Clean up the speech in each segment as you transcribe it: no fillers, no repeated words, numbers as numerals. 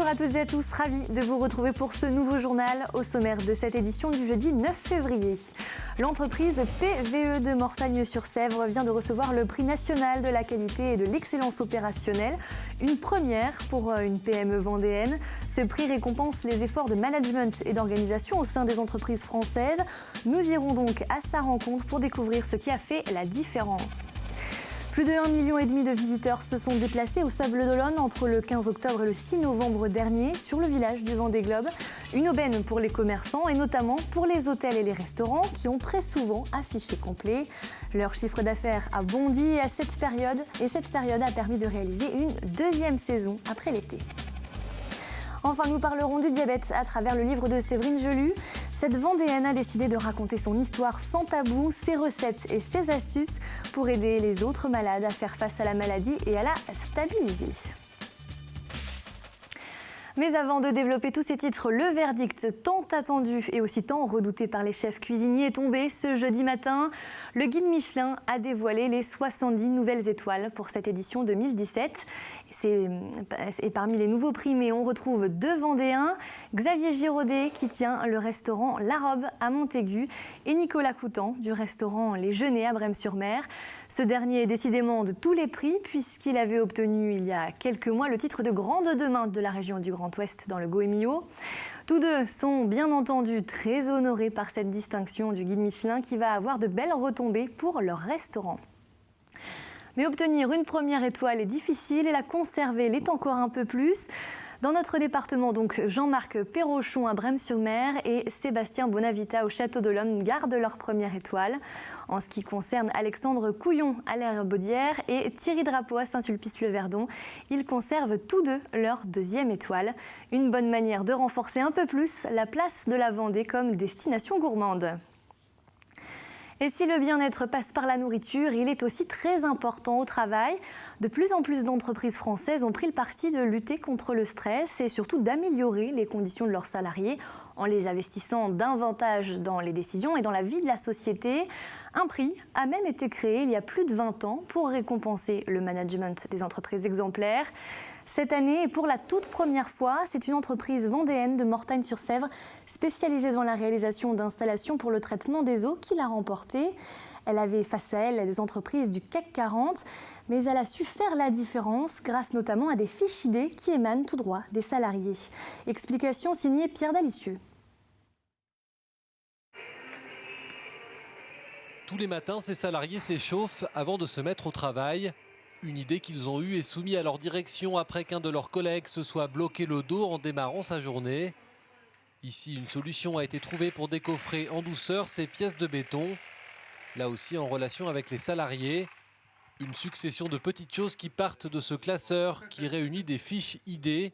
Bonjour à toutes et à tous, ravi de vous retrouver pour ce nouveau journal. Au sommaire de cette édition du jeudi 9 février. L'entreprise PVE de Mortagne-sur-Sèvre vient de recevoir le prix national de la qualité et de l'excellence opérationnelle. Une première pour une PME vendéenne. Ce prix récompense les efforts de management et d'organisation au sein des entreprises françaises. Nous irons donc à sa rencontre pour découvrir ce qui a fait la différence. Plus de 1,5 million de visiteurs se sont déplacés au Sables-d'Olonne entre le 15 octobre et le 6 novembre dernier sur le village du Vendée Globe. Une aubaine pour les commerçants et notamment pour les hôtels et les restaurants qui ont très souvent affiché complet. Leur chiffre d'affaires a bondi à cette période a permis de réaliser une deuxième saison après l'été. Enfin, nous parlerons du diabète à travers le livre de Séverine Gelu. Cette Vendéenne a décidé de raconter son histoire sans tabou, ses recettes et ses astuces pour aider les autres malades à faire face à la maladie et à la stabiliser. Mais avant de développer tous ces titres, le verdict tant attendu et aussi tant redouté par les chefs cuisiniers est tombé ce jeudi matin. Le guide Michelin a dévoilé les 70 nouvelles étoiles pour cette édition 2017. Et parmi les nouveaux primés, on retrouve deux Vendéens, Xavier Giraudet qui tient le restaurant La Robe à Montaigu et Nicolas Coutan du restaurant Les Genêts à Brême-sur-Mer. Ce dernier est décidément de tous les prix puisqu'il avait obtenu il y a quelques mois le titre de grande demain de la région du Grand Ouest dans le Goemio. Tous deux sont bien entendu très honorés par cette distinction du guide Michelin qui va avoir de belles retombées pour leur restaurant. Mais obtenir une première étoile est difficile et la conserver l'est encore un peu plus. Dans notre département, donc, Jean-Marc Perrochon à Brême-sur-Mer et Sébastien Bonavita au Château de l'Homme gardent leur première étoile. En ce qui concerne Alexandre Couillon à l'Herbe-Baudière et Thierry Drapeau à Saint-Sulpice-le-Verdon, ils conservent tous deux leur deuxième étoile. Une bonne manière de renforcer un peu plus la place de la Vendée comme destination gourmande. Et si le bien-être passe par la nourriture, il est aussi très important au travail. De plus en plus d'entreprises françaises ont pris le parti de lutter contre le stress et surtout d'améliorer les conditions de leurs salariés en les investissant davantage dans les décisions et dans la vie de la société. Un prix a même été créé il y a plus de 20 ans pour récompenser le management des entreprises exemplaires. Cette année, pour la toute première fois, c'est une entreprise vendéenne de Mortagne-sur-Sèvre spécialisée dans la réalisation d'installations pour le traitement des eaux qui l'a remporté. Elle avait face à elle des entreprises du CAC 40, mais elle a su faire la différence grâce notamment à des fiches d'idées qui émanent tout droit des salariés. Explication signée Pierre Dalicieux. Tous les matins, ces salariés s'échauffent avant de se mettre au travail. Une idée qu'ils ont eue et soumise à leur direction après qu'un de leurs collègues se soit bloqué le dos en démarrant sa journée. Ici, une solution a été trouvée pour décoffrer en douceur ces pièces de béton. Là aussi en relation avec les salariés. Une succession de petites choses qui partent de ce classeur qui réunit des fiches idées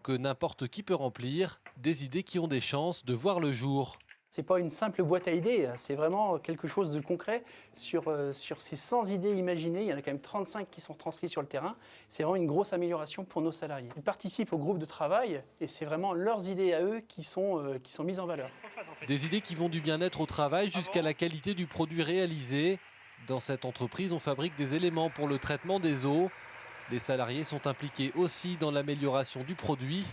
que n'importe qui peut remplir. Des idées qui ont des chances de voir le jour. Ce n'est pas une simple boîte à idées, c'est vraiment quelque chose de concret. Sur ces 100 idées imaginées, il y en a quand même 35 qui sont transcrites sur le terrain. C'est vraiment une grosse amélioration pour nos salariés. Ils participent au groupe de travail et c'est vraiment leurs idées à eux qui sont mises en valeur. Des idées qui vont du bien-être au travail jusqu'à la qualité du produit réalisé. Dans cette entreprise, on fabrique des éléments pour le traitement des eaux. Les salariés sont impliqués aussi dans l'amélioration du produit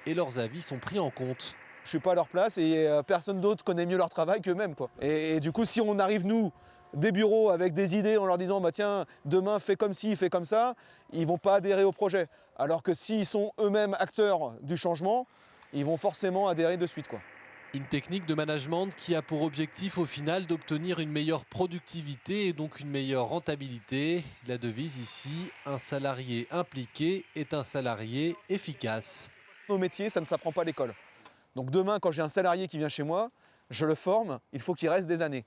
et leurs avis sont pris en compte. Je ne suis pas à leur place et personne d'autre connaît mieux leur travail qu'eux-mêmes. Et du coup, si on arrive, nous, des bureaux avec des idées en leur disant bah, « tiens, demain, fais comme ci, fais comme ça », ils ne vont pas adhérer au projet. Alors que s'ils sont eux-mêmes acteurs du changement, ils vont forcément adhérer de suite. Une technique de management qui a pour objectif au final d'obtenir une meilleure productivité et donc une meilleure rentabilité. La devise ici, un salarié impliqué est un salarié efficace. Nos métiers, ça ne s'apprend pas à l'école. Donc demain, quand j'ai un salarié qui vient chez moi, je le forme, il faut qu'il reste des années.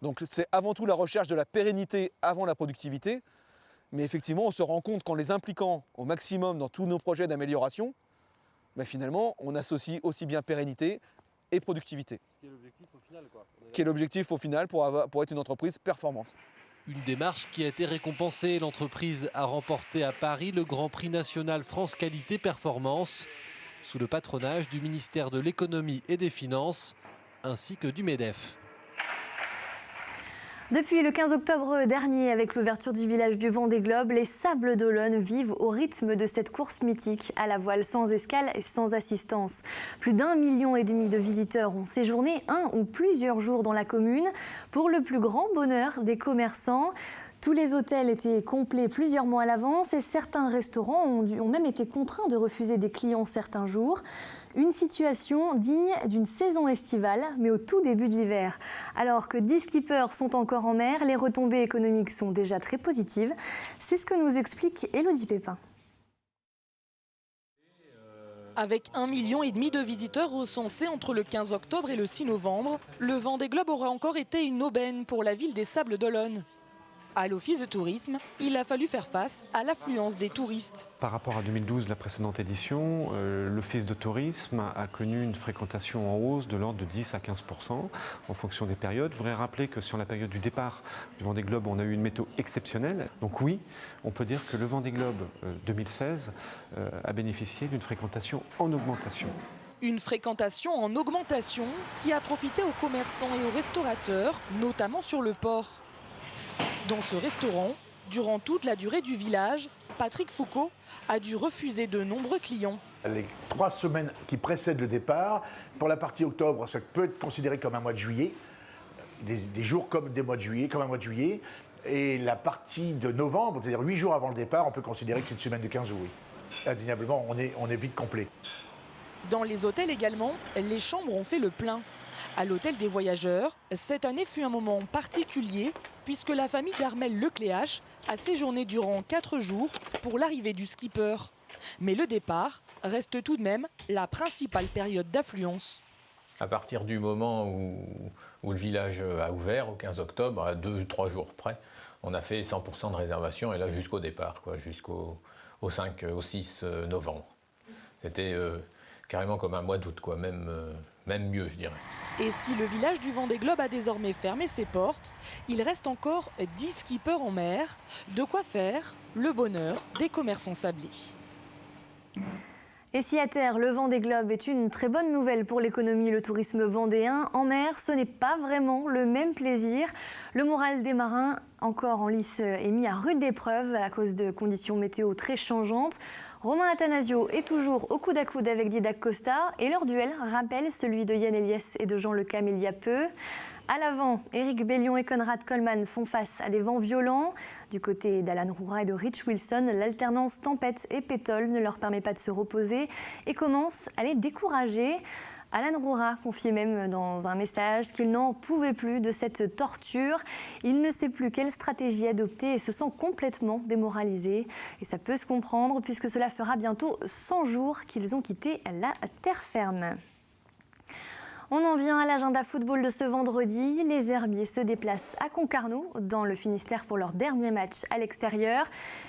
Donc c'est avant tout la recherche de la pérennité avant la productivité. Mais effectivement, on se rend compte qu'en les impliquant au maximum dans tous nos projets d'amélioration, finalement, on associe aussi bien pérennité et productivité. Ce qui est l'objectif au final, quoi. Qui est l'objectif au final pour être une entreprise performante. Une démarche qui a été récompensée. L'entreprise a remporté à Paris le Grand Prix national France Qualité Performance, sous le patronage du ministère de l'Économie et des Finances, ainsi que du MEDEF. Depuis le 15 octobre dernier, avec l'ouverture du village du Vendée Globe, les Sables d'Olonne vivent au rythme de cette course mythique à la voile sans escale et sans assistance. Plus d'1,5 million de visiteurs ont séjourné un ou plusieurs jours dans la commune pour le plus grand bonheur des commerçants. Tous les hôtels étaient complets plusieurs mois à l'avance et certains restaurants ont même été contraints de refuser des clients certains jours. Une situation digne d'une saison estivale, mais au tout début de l'hiver. Alors que 10 skippers sont encore en mer, les retombées économiques sont déjà très positives. C'est ce que nous explique Élodie Pépin. Avec 1,5 million de visiteurs recensés entre le 15 octobre et le 6 novembre, le Vendée Globe aura encore été une aubaine pour la ville des Sables d'Olonne. À l'office de tourisme, il a fallu faire face à l'affluence des touristes. Par rapport à 2012, la précédente édition, l'office de tourisme a connu une fréquentation en hausse de l'ordre de 10 à 15% en fonction des périodes. Je voudrais rappeler que sur la période du départ du Vendée Globe, on a eu une météo exceptionnelle. Donc oui, on peut dire que le Vendée Globe 2016 a bénéficié d'une fréquentation en augmentation. Une fréquentation en augmentation qui a profité aux commerçants et aux restaurateurs, notamment sur le port. Dans ce restaurant, durant toute la durée du village, Patrick Foucault a dû refuser de nombreux clients. Les 3 semaines qui précèdent le départ, pour la partie octobre, ça peut être considéré comme un mois de juillet, des jours comme des mois de juillet, comme un mois de juillet. Et la partie de novembre, c'est-à-dire 8 jours avant le départ, on peut considérer que c'est une semaine de 15 jours. Oui. Indéniablement, on est vite complet. Dans les hôtels également, les chambres ont fait le plein. À l'hôtel des voyageurs, cette année fut un moment particulier puisque la famille d'Armel Lecléache a séjourné durant 4 jours pour l'arrivée du skipper. Mais le départ reste tout de même la principale période d'affluence. À partir du moment où le village a ouvert, au 15 octobre, à 2-3 jours près, on a fait 100% de réservation, et là jusqu'au départ, jusqu'au 5 au 6 novembre. C'était carrément comme un mois d'août, même mieux, je dirais. Et si le village du Vendée Globe a désormais fermé ses portes, il reste encore 10 skippers en mer, de quoi faire le bonheur des commerçants sablés. Et si à terre, le Vendée Globe est une très bonne nouvelle pour l'économie et le tourisme vendéen, en mer, ce n'est pas vraiment le même plaisir. Le moral des marins, encore en lice, est mis à rude épreuve à cause de conditions météo très changeantes. Romain Attanasio est toujours au coude à coude avec Didac Costa et leur duel rappelle celui de Yann Eliès et de Jean Le Cam il y a peu. À l'avant, Éric Bellion et Conrad Coleman font face à des vents violents. Du côté d'Alan Roura et de Rich Wilson, l'alternance tempête et pétole ne leur permet pas de se reposer et commence à les décourager. Alan Roura confiait même dans un message qu'il n'en pouvait plus de cette torture. Il ne sait plus quelle stratégie adopter et se sent complètement démoralisé. Et ça peut se comprendre puisque cela fera bientôt 100 jours qu'ils ont quitté la terre ferme. On en vient à l'agenda football de ce vendredi. Les Herbiers se déplacent à Concarneau, dans le Finistère, pour leur dernier match à l'extérieur.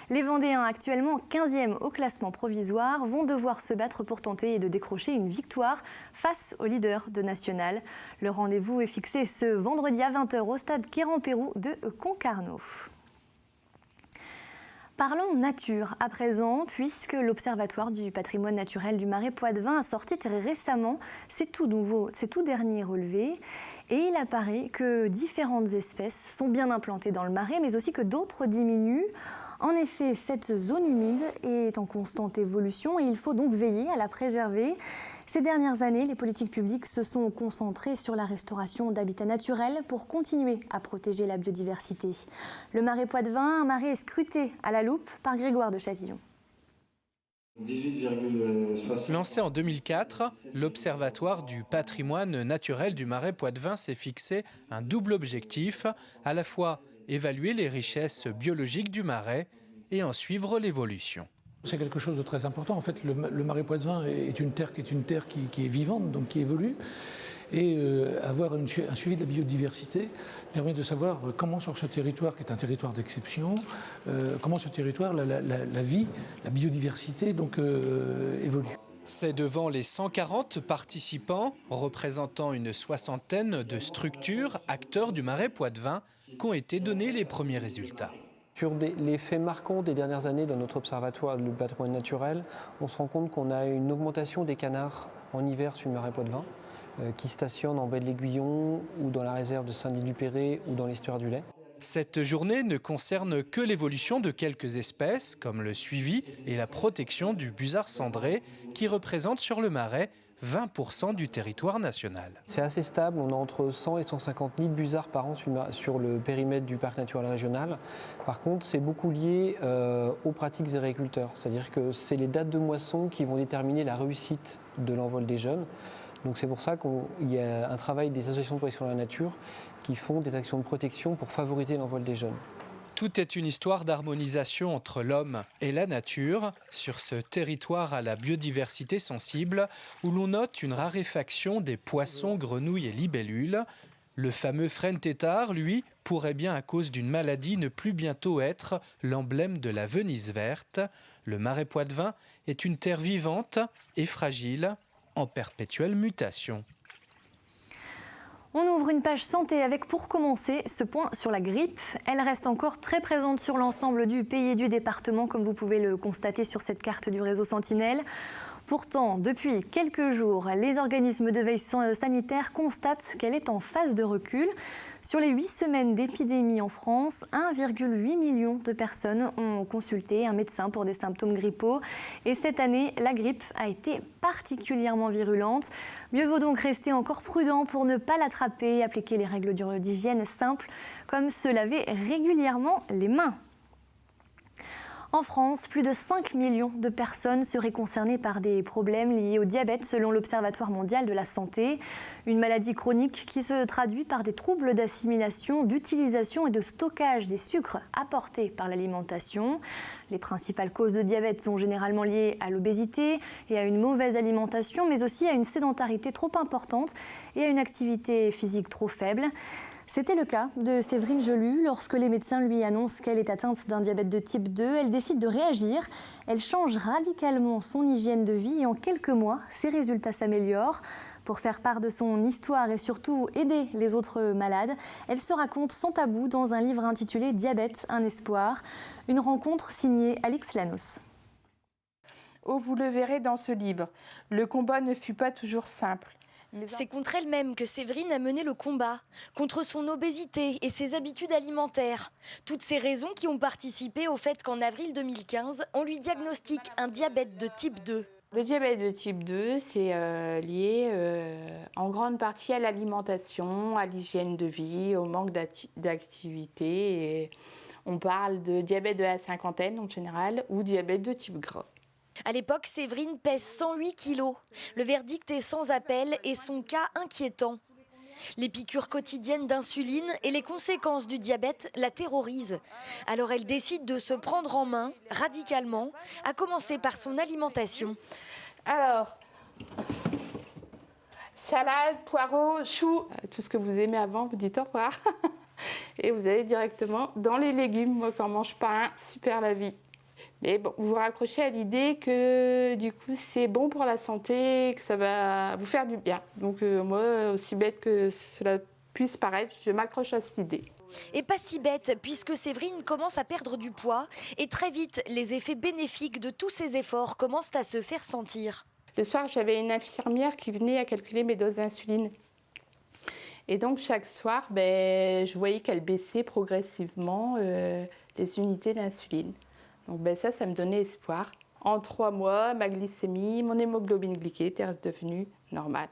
Les Vendéens, actuellement 15e au classement provisoire, vont devoir se battre pour tenter de décrocher une victoire face au leader de National. Le rendez-vous est fixé ce vendredi à 20h au stade Kéran-Pérou de Concarneau. Parlons nature à présent, puisque l'Observatoire du patrimoine naturel du Marais Poitevin a sorti très récemment ses tout derniers relevés. Et il apparaît que différentes espèces sont bien implantées dans le Marais, mais aussi que d'autres diminuent. En effet, cette zone humide est en constante évolution et il faut donc veiller à la préserver. Ces dernières années, les politiques publiques se sont concentrées sur la restauration d'habitats naturels pour continuer à protéger la biodiversité. Le Marais Poitevin, un marais scruté à la loupe par Grégoire de Châtillon. Lancé en 2004, l'Observatoire du patrimoine naturel du Marais Poitevin s'est fixé un double objectif, à la fois évaluer les richesses biologiques du Marais et en suivre l'évolution. C'est quelque chose de très important. En fait, le Marais Poitevin est une terre qui est vivante, donc qui évolue. Et avoir un suivi de la biodiversité permet de savoir comment sur ce territoire, qui est un territoire d'exception, comment ce territoire, la vie, la biodiversité donc, évolue. C'est devant les 140 participants, représentant une soixantaine de structures, acteurs du Marais Poitevin, qu'ont été donnés les premiers résultats. Sur les faits marquants des dernières années dans notre observatoire du patrimoine naturel, on se rend compte qu'on a une augmentation des canards en hiver sur le Marais Poitevin, qui stationnent en baie de l'Aiguillon ou dans la réserve de Saint-Denis-du-Péret ou dans l'estuaire du Lay. Cette journée ne concerne que l'évolution de quelques espèces, comme le suivi et la protection du busard cendré, qui représente sur le Marais 20% du territoire national. C'est assez stable, on a entre 100 et 150 nids de busards par an sur le périmètre du parc naturel régional. Par contre, c'est beaucoup lié aux pratiques des agriculteurs, c'est-à-dire que c'est les dates de moisson qui vont déterminer la réussite de l'envol des jeunes. Donc c'est pour ça qu'il y a un travail des associations de protection de la nature qui font des actions de protection pour favoriser l'envol des jeunes. Tout est une histoire d'harmonisation entre l'homme et la nature sur ce territoire à la biodiversité sensible où l'on note une raréfaction des poissons, grenouilles et libellules. Le fameux frêne tétard, lui, pourrait bien à cause d'une maladie ne plus bientôt être l'emblème de la Venise verte. Le Marais Poitevin est une terre vivante et fragile, en perpétuelle mutation. On ouvre une page santé avec, pour commencer, ce point sur la grippe. Elle reste encore très présente sur l'ensemble du pays et du département, comme vous pouvez le constater sur cette carte du réseau Sentinelle. Pourtant, depuis quelques jours, les organismes de veille sanitaire constatent qu'elle est en phase de recul. Sur les 8 semaines d'épidémie en France, 1,8 million de personnes ont consulté un médecin pour des symptômes grippaux. Et cette année, la grippe a été particulièrement virulente. Mieux vaut donc rester encore prudent pour ne pas l'attraper et appliquer les règles d'hygiène simples, comme se laver régulièrement les mains. En France, plus de 5 millions de personnes seraient concernées par des problèmes liés au diabète selon l'Observatoire mondial de la santé. Une maladie chronique qui se traduit par des troubles d'assimilation, d'utilisation et de stockage des sucres apportés par l'alimentation. Les principales causes de diabète sont généralement liées à l'obésité et à une mauvaise alimentation, mais aussi à une sédentarité trop importante et à une activité physique trop faible. C'était le cas de Séverine Gelu. Lorsque les médecins lui annoncent qu'elle est atteinte d'un diabète de type 2, elle décide de réagir. Elle change radicalement son hygiène de vie et en quelques mois, ses résultats s'améliorent. Pour faire part de son histoire et surtout aider les autres malades, elle se raconte sans tabou dans un livre intitulé « Diabète, un espoir ». Une rencontre signée Alix Lanos. Oh, vous le verrez dans ce livre, le combat ne fut pas toujours simple. C'est contre elle-même que Séverine a mené le combat, contre son obésité et ses habitudes alimentaires. Toutes ces raisons qui ont participé au fait qu'en avril 2015, on lui diagnostique un diabète de type 2. Le diabète de type 2, c'est lié en grande partie à l'alimentation, à l'hygiène de vie, au manque d'activité. Et on parle de diabète de la cinquantaine en général ou diabète de type gras. À l'époque, Séverine pèse 108 kilos. Le verdict est sans appel et son cas inquiétant. Les piqûres quotidiennes d'insuline et les conséquences du diabète la terrorisent. Alors elle décide de se prendre en main, radicalement, à commencer par son alimentation. Alors, salade, poireaux, choux, tout ce que vous aimez avant, vous dites au revoir. Et vous allez directement dans les légumes. Moi, quand je mange pas un, super la vie. Mais bon, vous vous raccrochez à l'idée que du coup c'est bon pour la santé, que ça va vous faire du bien. Donc moi, aussi bête que cela puisse paraître, je m'accroche à cette idée. Et pas si bête, puisque Séverine commence à perdre du poids et très vite, les effets bénéfiques de tous ces efforts commencent à se faire sentir. Le soir, j'avais une infirmière qui venait à calculer mes doses d'insuline. Et donc chaque soir, je voyais qu'elle baissait progressivement les unités d'insuline. Donc ça me donnait espoir. En 3 mois, ma glycémie, mon hémoglobine glyquée était devenue normale.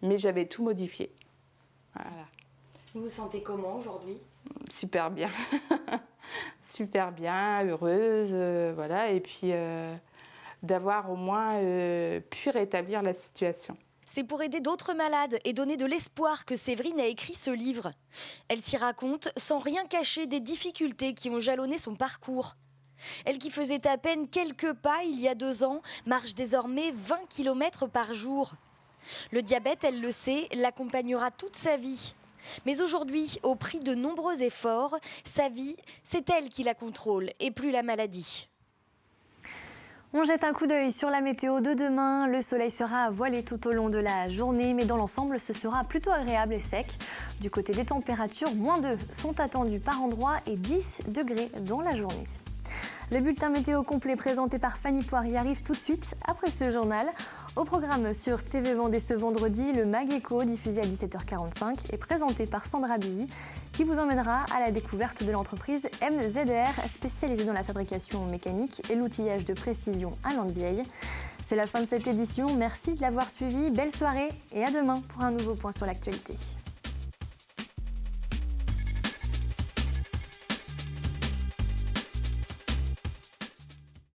Mais j'avais tout modifié. Voilà. Vous vous sentez comment aujourd'hui ? Super bien. Super bien, heureuse, voilà. Et puis d'avoir au moins pu rétablir la situation. C'est pour aider d'autres malades et donner de l'espoir que Séverine a écrit ce livre. Elle s'y raconte sans rien cacher des difficultés qui ont jalonné son parcours. Elle qui faisait à peine quelques pas il y a 2 ans, marche désormais 20 km par jour. Le diabète, elle le sait, l'accompagnera toute sa vie. Mais aujourd'hui, au prix de nombreux efforts, sa vie, c'est elle qui la contrôle et plus la maladie. On jette un coup d'œil sur la météo de demain. Le soleil sera voilé tout au long de la journée, mais dans l'ensemble, ce sera plutôt agréable et sec. Du côté des températures, -2 sont attendus par endroit et 10 degrés dans la journée. Le bulletin météo complet présenté par Fanny Poirier arrive tout de suite après ce journal. Au programme sur TV Vendée ce vendredi, le Mag Eco diffusé à 17h45 et présenté par Sandra Billy qui vous emmènera à la découverte de l'entreprise MZR spécialisée dans la fabrication mécanique et l'outillage de précision à Landevieille. C'est la fin de cette édition, merci de l'avoir suivi, belle soirée et à demain pour un nouveau point sur l'actualité.